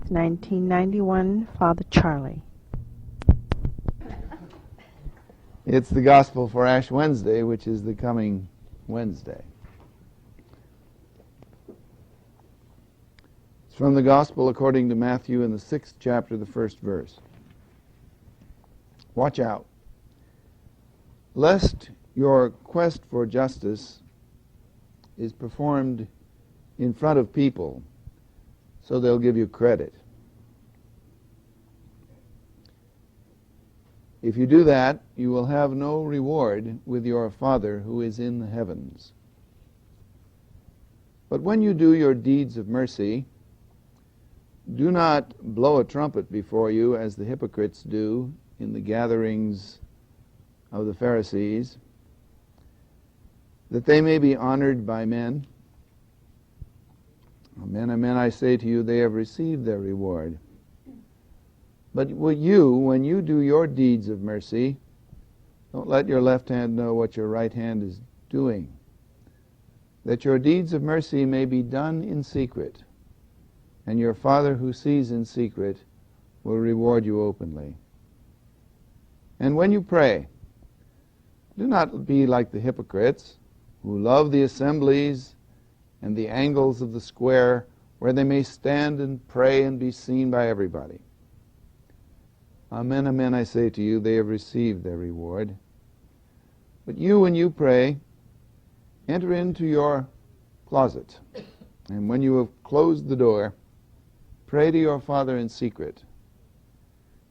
1991, Father Charlie. It's the Gospel for Ash Wednesday, which is the coming Wednesday. It's from the Gospel according to Matthew in the 6th chapter, the 1st verse. Watch out, lest your quest for justice is performed in front of people, so they'll give you credit. If you do that, you will have no reward with your Father who is in the heavens. But when you do your deeds of mercy, do not blow a trumpet before you as the hypocrites do in the gatherings of the Pharisees, that they may be honored by men. Amen, amen, I say to you, they have received their reward. But when you do your deeds of mercy, don't let your left hand know what your right hand is doing, that your deeds of mercy may be done in secret, and your Father who sees in secret will reward you openly. And when you pray, do not be like the hypocrites, who love the assemblies and the angles of the square, where they may stand and pray and be seen by everybody. Amen, amen, I say to you, they have received their reward. But you, when you pray, enter into your closet, and when you have closed the door, pray to your Father in secret,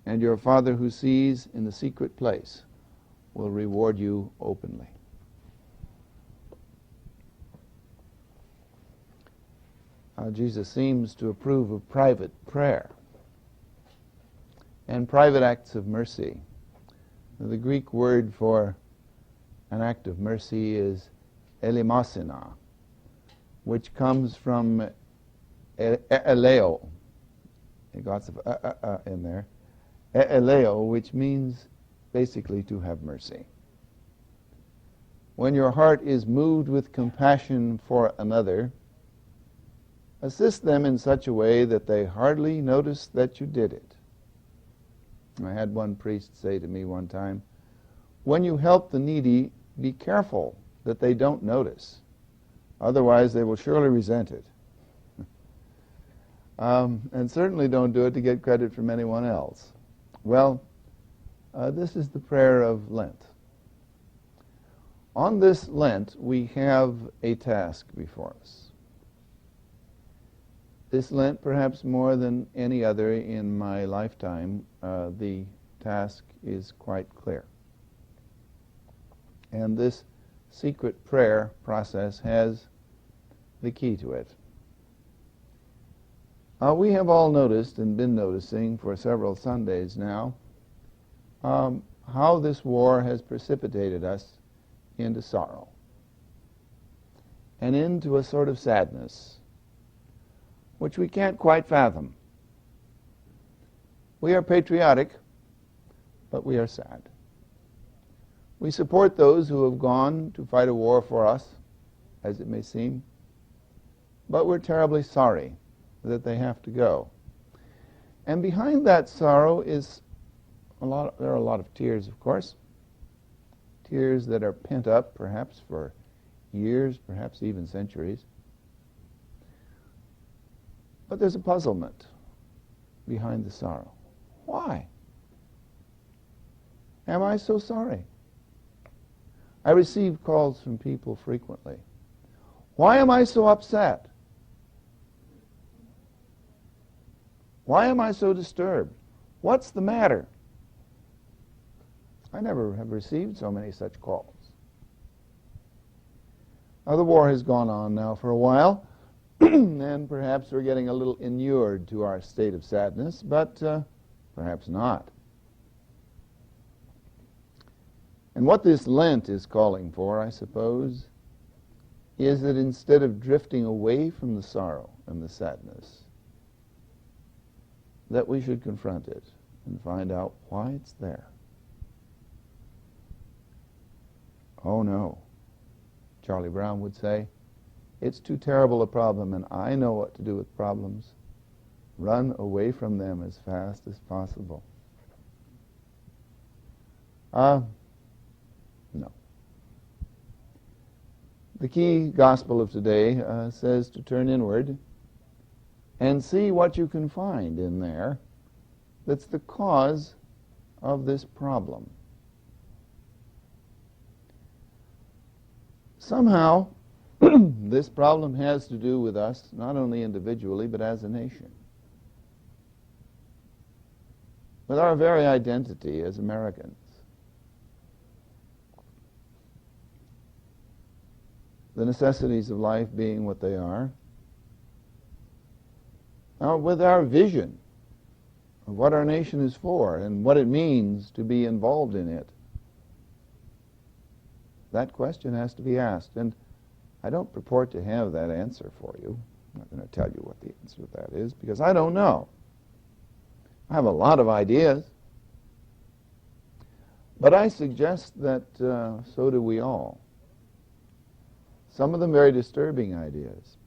and your Father who sees in the secret place will reward you openly. Jesus seems to approve of private prayer and private acts of mercy. The Greek word for an act of mercy is eleemosina, which comes from eleo. It got some in there. Eleo, which means basically to have mercy. When your heart is moved with compassion for another, assist them in such a way that they hardly notice that you did it. I had one priest say to me one time, when you help the needy, be careful that they don't notice. Otherwise, they will surely resent it. And certainly don't do it to get credit from anyone else. Well, this is the prayer of Lent. On this Lent, we have a task before us. This Lent, perhaps more than any other in my lifetime, the task is quite clear. And this secret prayer process has the key to it. We have all noticed and been noticing for several Sundays now how this war has precipitated us into sorrow and into a sort of sadness which we can't quite fathom. We are patriotic, but we are sad. We support those who have gone to fight a war for us, as it may seem, but we're terribly sorry that they have to go. And behind that sorrow is there are a lot of tears, of course, tears that are pent up perhaps for years, perhaps even centuries. But there's a puzzlement behind the sorrow. Why am I so sorry? I receive calls from people frequently. Why am I so upset? Why am I so disturbed? What's the matter? I never have received so many such calls. Now, the war has gone on now for a while, and perhaps we're getting a little inured to our state of sadness, but perhaps not. And what this Lent is calling for, I suppose, is that instead of drifting away from the sorrow and the sadness, that we should confront it and find out why it's there. Oh no, Charlie Brown would say, it's too terrible a problem, and I know what to do with problems. Run away from them as fast as possible. No. The key gospel of today says to turn inward and see what you can find in there that's the cause of this problem. Somehow, this problem has to do with us, not only individually, but as a nation. With our very identity as Americans. The necessities of life being what they are. Now, with our vision of what our nation is for and what it means to be involved in it, that question has to be asked. And I don't purport to have that answer for you. I'm not going to tell you what the answer to that is, because I don't know. I have a lot of ideas. But I suggest that so do we all. Some of them very disturbing ideas.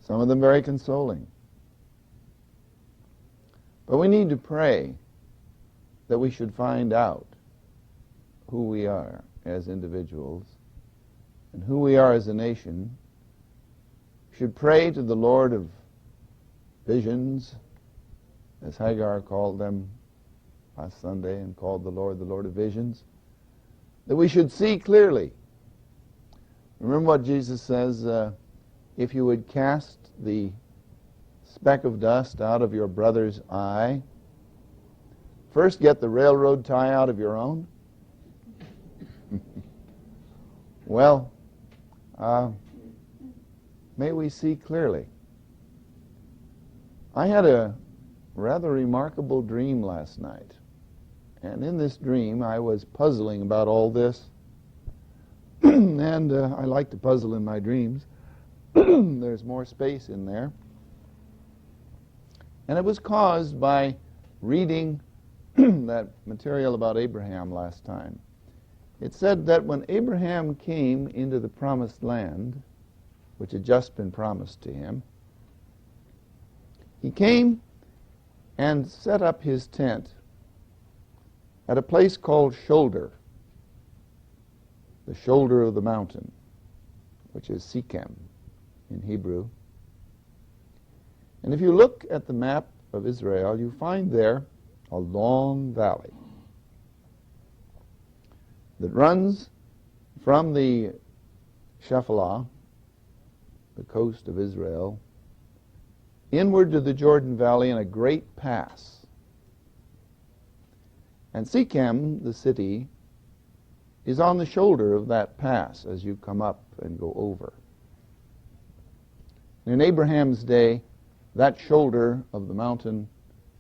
Some of them very consoling. But we need to pray that we should find out who we are as individuals and who we are as a nation. We should pray to the Lord of visions, as Hagar called them last Sunday and called the Lord of visions, that we should see clearly. Remember what Jesus says, if you would cast the speck of dust out of your brother's eye, first get the railroad tie out of your own. Well, may we see clearly. I had a rather remarkable dream last night. And in this dream, I was puzzling about all this. And I like to puzzle in my dreams. There's more space in there. And it was caused by reading that material about Abraham last time. It said that when Abraham came into the promised land, which had just been promised to him, he came and set up his tent at a place called Shoulder, the shoulder of the mountain, which is Shechem in Hebrew. And if you look at the map of Israel, you find there a long valley that runs from the Shephelah, the coast of Israel, inward to the Jordan Valley in a great pass. And Shechem, the city, is on the shoulder of that pass as you come up and go over. In Abraham's day, that shoulder of the mountain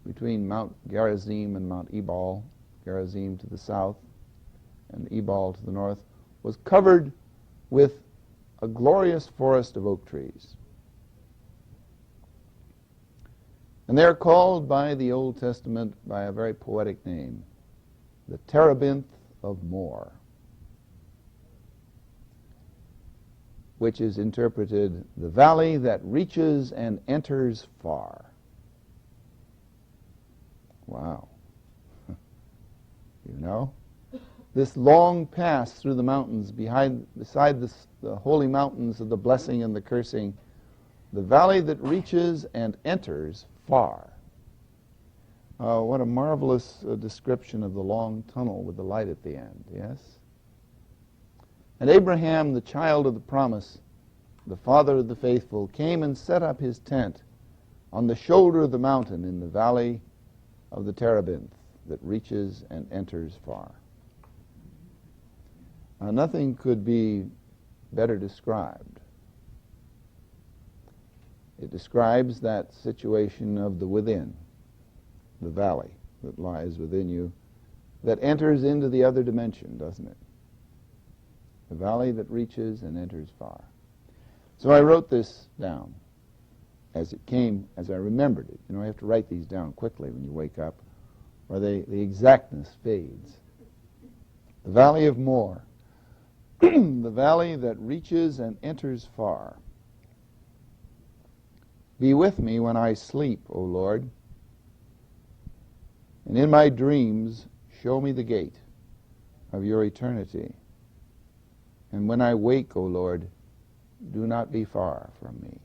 between Mount Gerizim and Mount Ebal, Gerizim to the south and Ebal to the north, was covered with a glorious forest of oak trees. And they're called by the Old Testament by a very poetic name, the Terebinth of More, which is interpreted, the valley that reaches and enters far. Wow. You know? This long pass through the mountains beside the holy mountains of the blessing and the cursing, the valley that reaches and enters far. What a marvelous description of the long tunnel with the light at the end, yes? And Abraham, the child of the promise, the father of the faithful, came and set up his tent on the shoulder of the mountain in the valley of the Terebinth that reaches and enters far. Nothing could be better described. It describes that situation of the within, the valley that lies within you, that enters into the other dimension, doesn't it? The valley that reaches and enters far. So I wrote this down as it came, as I remembered it. You know, I have to write these down quickly when you wake up, or the exactness fades. The valley of More, the valley that reaches and enters far. Be with me when I sleep, O Lord, and in my dreams show me the gate of your eternity. And when I wake, O Lord, do not be far from me.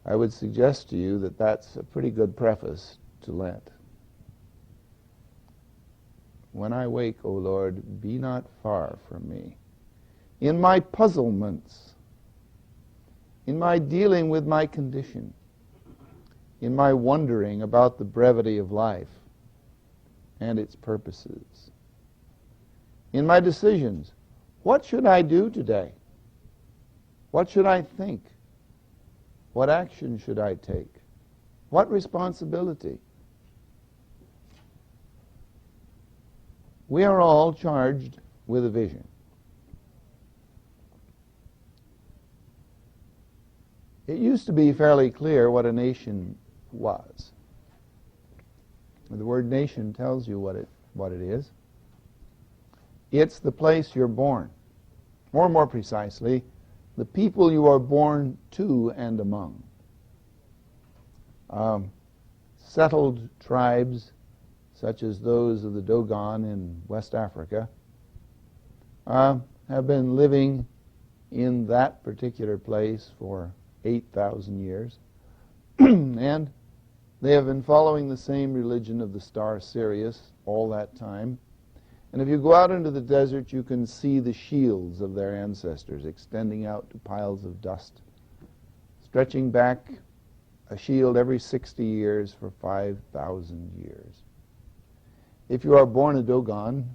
I would suggest to you that that's a pretty good preface to Lent. When I wake, O Lord, be not far from me. In my puzzlements, in my dealing with my condition, in my wondering about the brevity of life and its purposes, in my decisions, what should I do today? What should I think? What action should I take? What responsibility? We are all charged with a vision. It used to be fairly clear what a nation was. The word nation tells you what it is. It's the place you're born. Or more precisely, the people you are born to and among. Settled tribes, such as those of the Dogon in West Africa, have been living in that particular place for 8,000 years. And they have been following the same religion of the star Sirius all that time. And if you go out into the desert, you can see the shields of their ancestors extending out to piles of dust, stretching back a shield every 60 years for 5,000 years. If you are born a Dogon,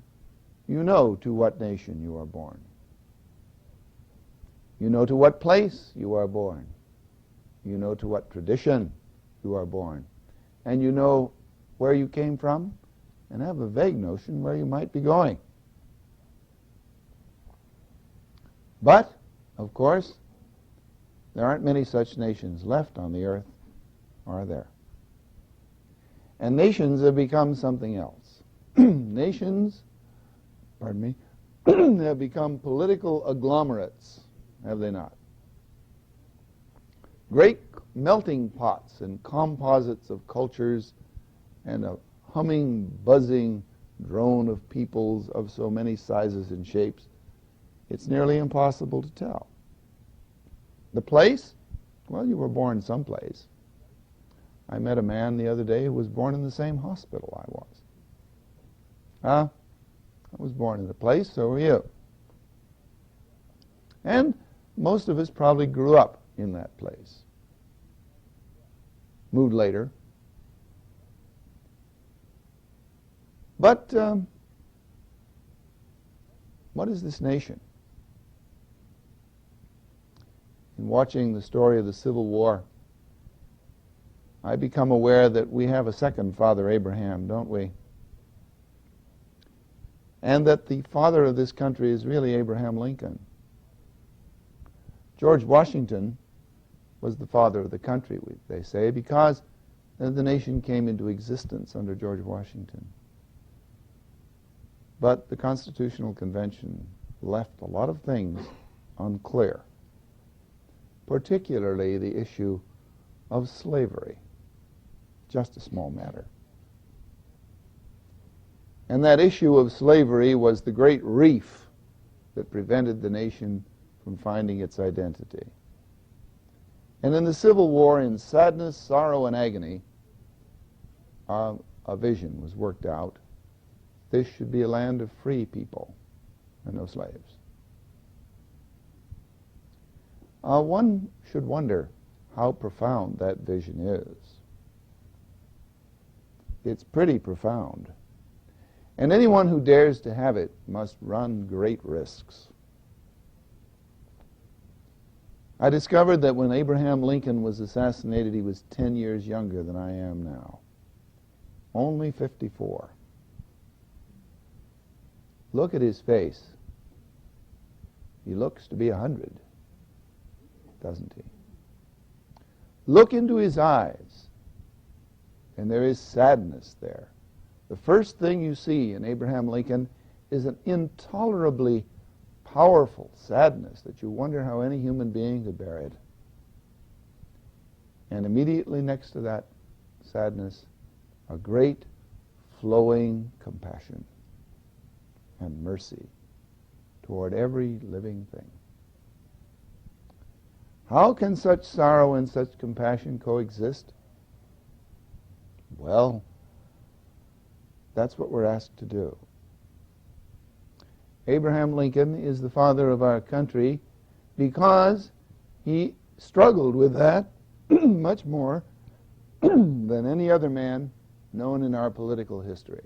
you know to what nation you are born. You know to what place you are born. You know to what tradition you are born. And you know where you came from and have a vague notion where you might be going. But, of course, there aren't many such nations left on the earth, are there? And nations have become something else. Nations, pardon me, have become political agglomerates, have they not? Great melting pots and composites of cultures and a humming, buzzing drone of peoples of so many sizes and shapes, it's nearly impossible to tell. The place? Well, you were born someplace. I met a man the other day who was born in the same hospital I was. I was born in a place, so were you. And most of us probably grew up in that place. Moved later. But what is this nation? In watching the story of the Civil War, I become aware that we have a second father, Abraham, don't we? And that the father of this country is really Abraham Lincoln. George Washington was the father of the country, they say, because the nation came into existence under George Washington. But the Constitutional Convention left a lot of things unclear, particularly the issue of slavery, just a small matter. And that issue of slavery was the great reef that prevented the nation from finding its identity. And in the Civil War, in sadness, sorrow, and agony, a vision was worked out. This should be a land of free people and no slaves. One should wonder how profound that vision is. It's pretty profound. And anyone who dares to have it must run great risks. I discovered that when Abraham Lincoln was assassinated, he was 10 years younger than I am now. Only 54. Look at his face. He looks to be 100, doesn't he? Look into his eyes, and there is sadness there. The first thing you see in Abraham Lincoln is an intolerably powerful sadness that you wonder how any human being could bear it. And immediately next to that sadness, a great flowing compassion and mercy toward every living thing. How can such sorrow and such compassion coexist? Well, that's what we're asked to do. Abraham Lincoln is the father of our country because he struggled with that much more than any other man known in our political history.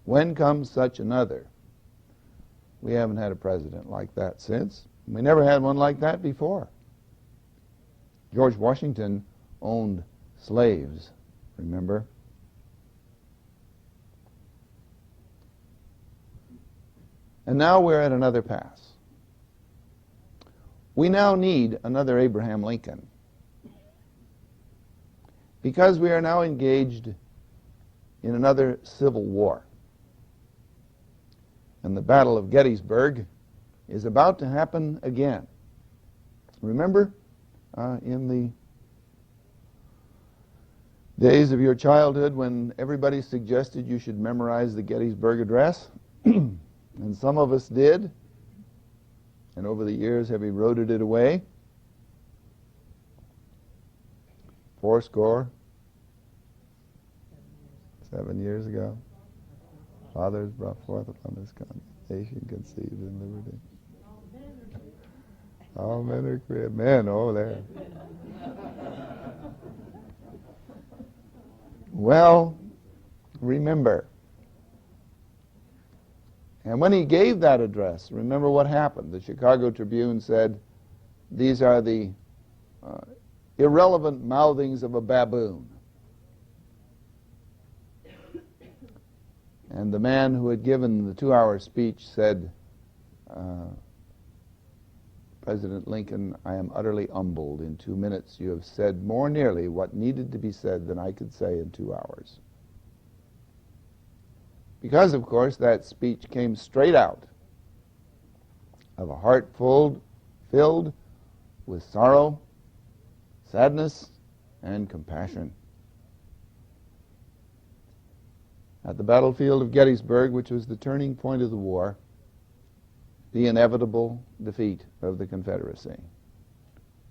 When comes such another? We haven't had a president like that since. We never had one like that before. George Washington owned slaves, remember? And now we're at another pass. We now need another Abraham Lincoln because we are now engaged in another civil war. And the Battle of Gettysburg is about to happen again. Remember, in the days of your childhood when everybody suggested you should memorize the Gettysburg Address? And some of us did, and over the years have eroded it away. 7 years ago, fathers brought forth upon this nation conceived in liberty. All men are created. Men, oh there. Well, remember. And when he gave that address, remember what happened. The Chicago Tribune said, these are the irrelevant mouthings of a baboon. And the man who had given the 2-hour speech said, President Lincoln, I am utterly humbled. In 2 minutes you have said more nearly what needed to be said than I could say in 2 hours. Because, of course, that speech came straight out of a heart filled with sorrow, sadness, and compassion. At the battlefield of Gettysburg, which was the turning point of the war, the inevitable defeat of the Confederacy.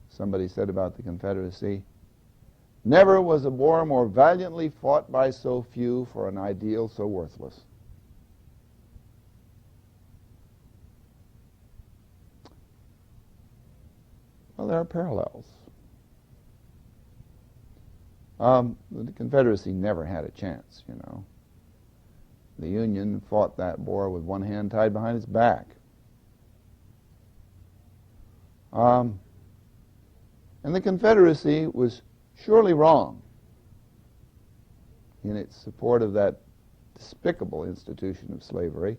Somebody said about the Confederacy, never was a war more valiantly fought by so few for an ideal so worthless. Well, there are parallels. The Confederacy never had a chance, you know. The Union fought that war with one hand tied behind its back. And the Confederacy was surely wrong in its support of that despicable institution of slavery,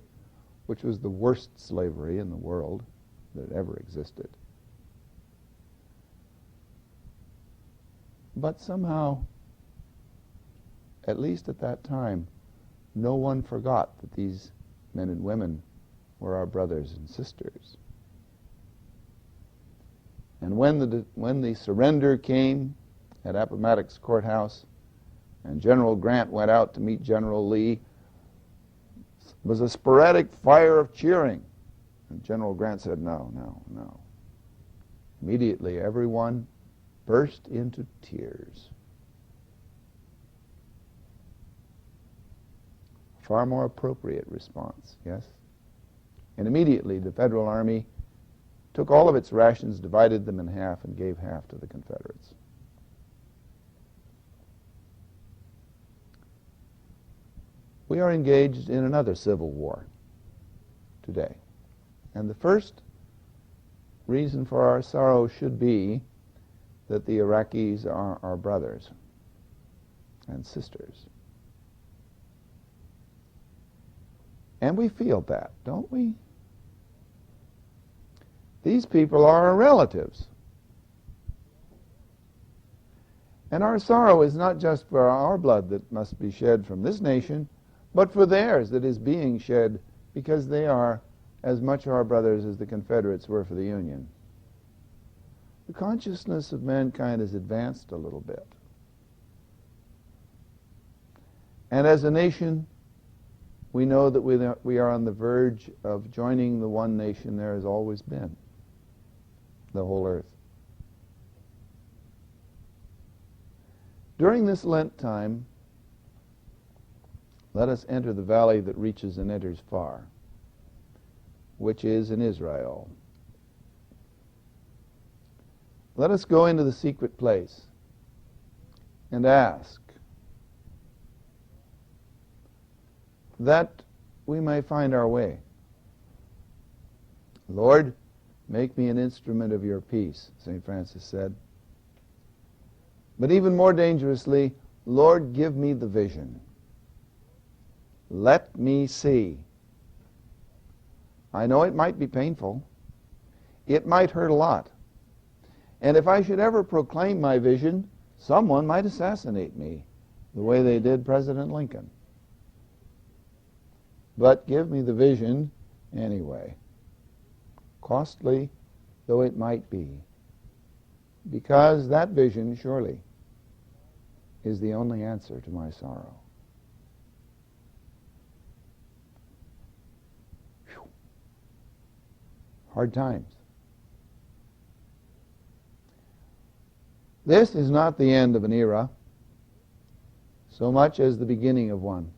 which was the worst slavery in the world that ever existed. But somehow, at least at that time, no one forgot that these men and women were our brothers and sisters. And when the surrender came at Appomattox Courthouse, and General Grant went out to meet General Lee, it was a sporadic fire of cheering. And General Grant said, no, no, no. Immediately, everyone burst into tears. Far more appropriate response, yes? And immediately, the Federal Army took all of its rations, divided them in half, and gave half to the Confederates. We are engaged in another civil war today. And the first reason for our sorrow should be that the Iraqis are our brothers and sisters. And we feel that, don't we? These people are our relatives. And our sorrow is not just for our blood that must be shed from this nation, but for theirs that is being shed because they are as much our brothers as the Confederates were for the Union. The consciousness of mankind has advanced a little bit. And as a nation, we know that we are on the verge of joining the one nation there has always been, the whole earth. During this Lent time, let us enter the valley that reaches and enters far, which is in Israel. Let us go into the secret place and ask that we may find our way. Lord, make me an instrument of your peace, St. Francis said. But even more dangerously, Lord, give me the vision. Let me see. I know it might be painful. It might hurt a lot. And if I should ever proclaim my vision, someone might assassinate me, the way they did President Lincoln. But give me the vision anyway, costly though it might be, because that vision surely is the only answer to my sorrow. Whew. Hard times. This is not the end of an era so much as the beginning of one.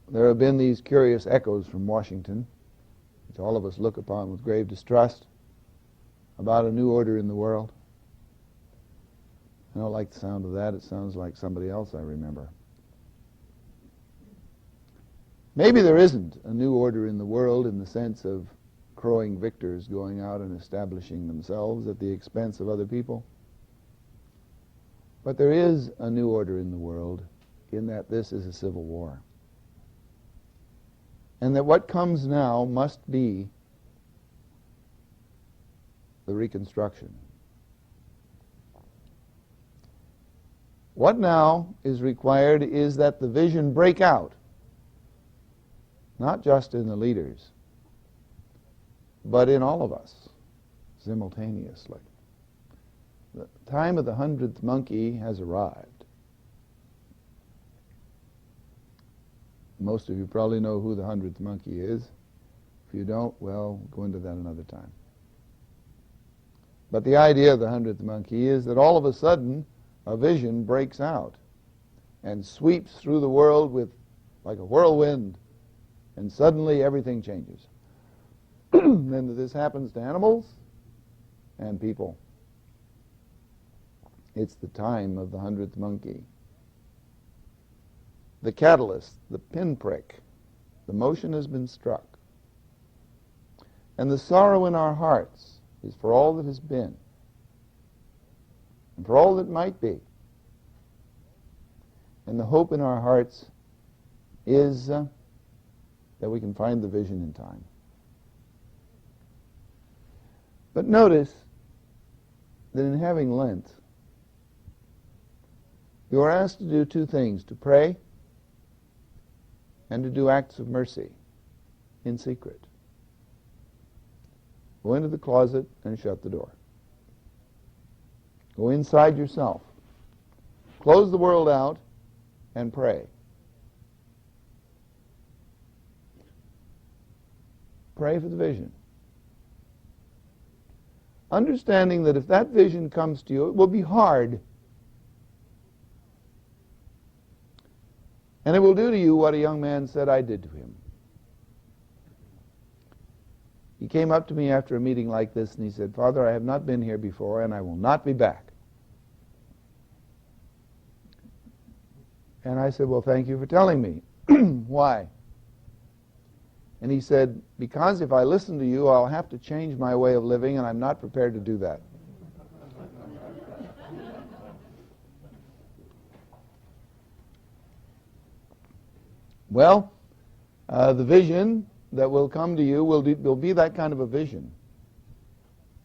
There have been these curious echoes from Washington, which all of us look upon with grave distrust, about a new order in the world. I don't like the sound of that. It sounds like somebody else I remember. Maybe there isn't a new order in the world in the sense of crowing victors going out and establishing themselves at the expense of other people. But there is a new order in the world in that this is a civil war. And that what comes now must be the reconstruction. What now is required is that the vision break out, not just in the leaders, but in all of us simultaneously. The time of the 100th monkey has arrived. Most of you probably know who the 100th monkey is. If you don't, well, go into that another time. But the idea of the 100th monkey is that all of a sudden a vision breaks out and sweeps through the world with like a whirlwind, and suddenly everything changes. Then this happens to animals and people. It's the time of the 100th monkey. The catalyst, the pinprick, the motion has been struck. And the sorrow in our hearts is for all that has been and for all that might be. And the hope in our hearts is that we can find the vision in time. But notice that in having Lent, you are asked to do two things: to pray and to do acts of mercy in secret. Go into the closet and shut the door. Go inside yourself. Close the world out and pray. Pray for the vision. Understanding that if that vision comes to you, it will be hard. And it will do to you what a young man said I did to him. He came up to me after a meeting like this and he said, "Father, I have not been here before and I will not be back." And I said, "Well, thank you for telling me." "Why?" And he said, "Because if I listen to you, I'll have to change my way of living and I'm not prepared to do that." Well, the vision that will come to you will be that kind of a vision.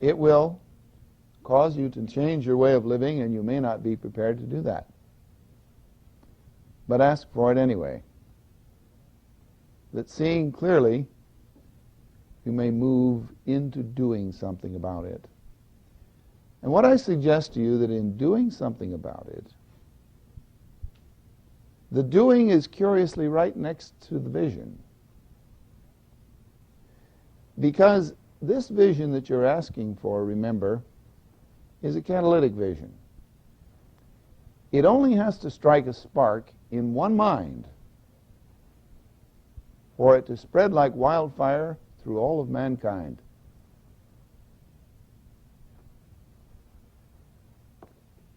It will cause you to change your way of living, and you may not be prepared to do that. But ask for it anyway. that seeing clearly, you may move into doing something about it. And what I suggest to you that in doing something about it, the doing is curiously right next to the vision. Because this vision that you're asking for, remember, is a catalytic vision. It only has to strike a spark in one mind for it to spread like wildfire through all of mankind.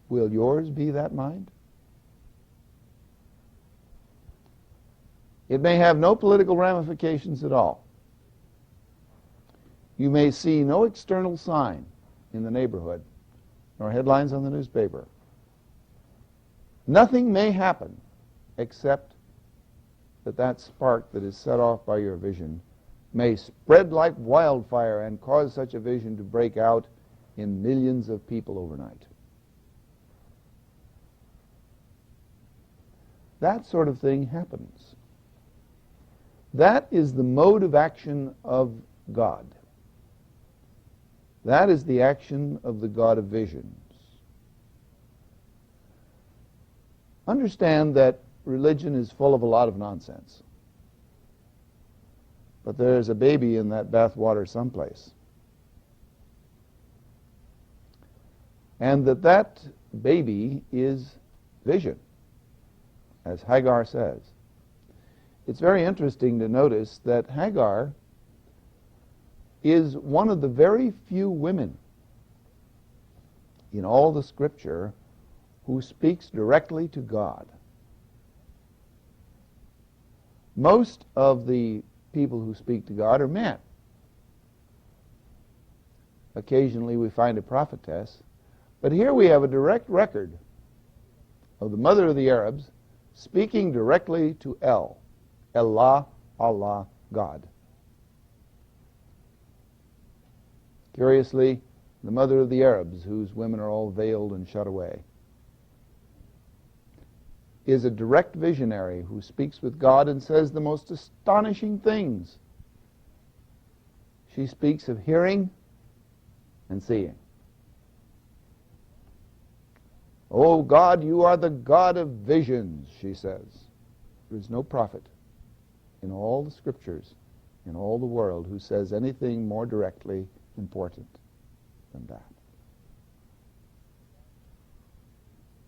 Will yours be that mind? It may have no political ramifications at all. You may see no external sign in the neighborhood, nor headlines on the newspaper. Nothing may happen except that spark that is set off by your vision may spread like wildfire and cause such a vision to break out in millions of people overnight. That sort of thing happens. That is the mode of action of God. That is the action of the God of visions. Understand that religion is full of a lot of nonsense. But there's a baby in that bathwater someplace. And that baby is vision, as Hagar says. It's very interesting to notice that Hagar is one of the very few women in all the Scripture who speaks directly to God. Most of the people who speak to God are men. Occasionally we find a prophetess, but here we have a direct record of the mother of the Arabs speaking directly to Allah, God. Curiously, the mother of the Arabs, whose women are all veiled and shut away, is a direct visionary who speaks with God and says the most astonishing things. She speaks of hearing and seeing. Oh God, you are the God of visions, she says. There is no prophet in all the Scriptures, in all the world, who says anything more directly important than that.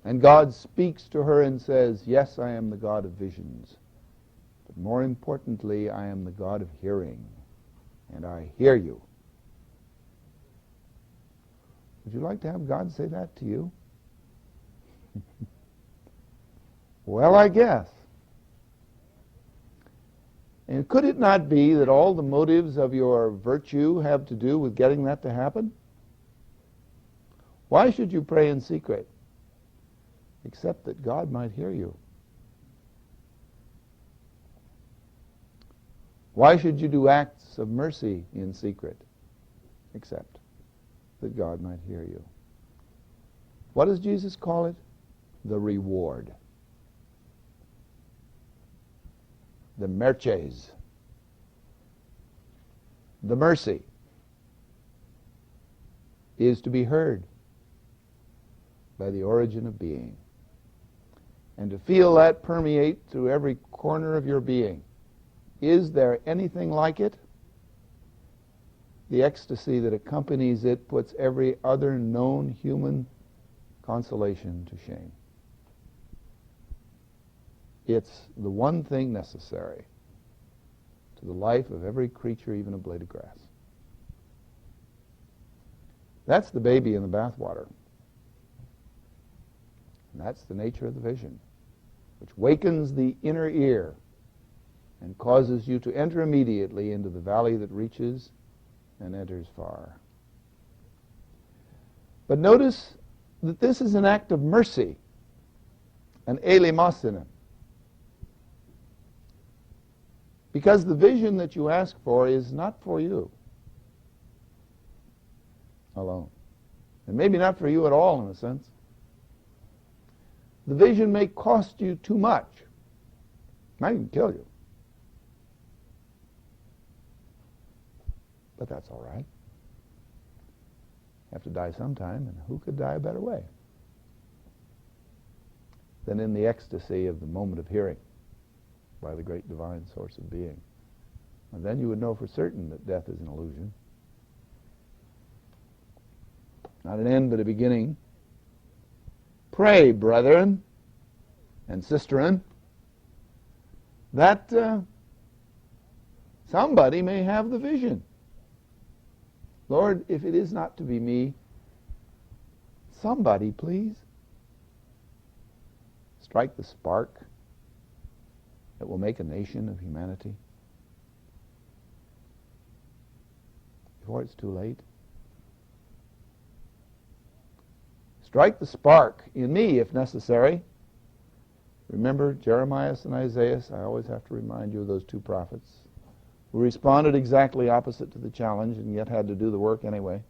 And God speaks to her and says, yes, I am the God of visions, but more importantly, I am the God of hearing, and I hear you. Would you like to have God say that to you? Well, I guess. And could it not be that all the motives of your virtue have to do with getting that to happen? Why should you pray in secret? Except that God might hear you. Why should you do acts of mercy in secret? Except that God might hear you. What does Jesus call it? The reward. The merches. The mercy is to be heard by the origin of being, and to feel that permeate through every corner of your being. Is there anything like it? The ecstasy that accompanies it puts every other known human consolation to shame. It's the one thing necessary to the life of every creature, even a blade of grass. That's the baby in the bathwater. And that's the nature of the vision, which wakens the inner ear and causes you to enter immediately into the valley that reaches and enters far. But notice that this is an act of mercy, an eleemosina. Because the vision that you ask for is not for you alone. And maybe not for you at all, in a sense. The vision may cost you too much. Might even kill you. But that's all right. You have to die sometime, and who could die a better way than in the ecstasy of the moment of hearing by the great divine source of being? And then you would know for certain that death is an illusion. Not an end, but a beginning. Pray, brethren and sisterin, that somebody may have the vision. Lord, if it is not to be me, somebody, please, strike the spark that will make a nation of humanity before it's too late. Strike the spark in me, if necessary. Remember Jeremiah and Isaiah? I always have to remind you of those two prophets who responded exactly opposite to the challenge and yet had to do the work anyway.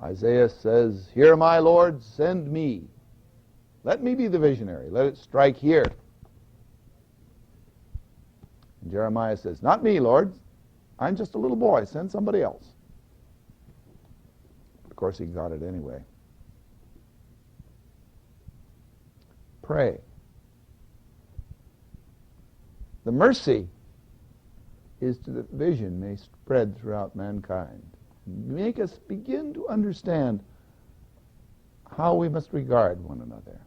Isaiah says, "Here, my Lord, send me. Let me be the visionary. Let it strike here." And Jeremiah says, "Not me, Lord. I'm just a little boy. Send somebody else." Of course, he got it anyway. Pray. The mercy is to the vision may spread throughout mankind. Make us begin to understand how we must regard one another.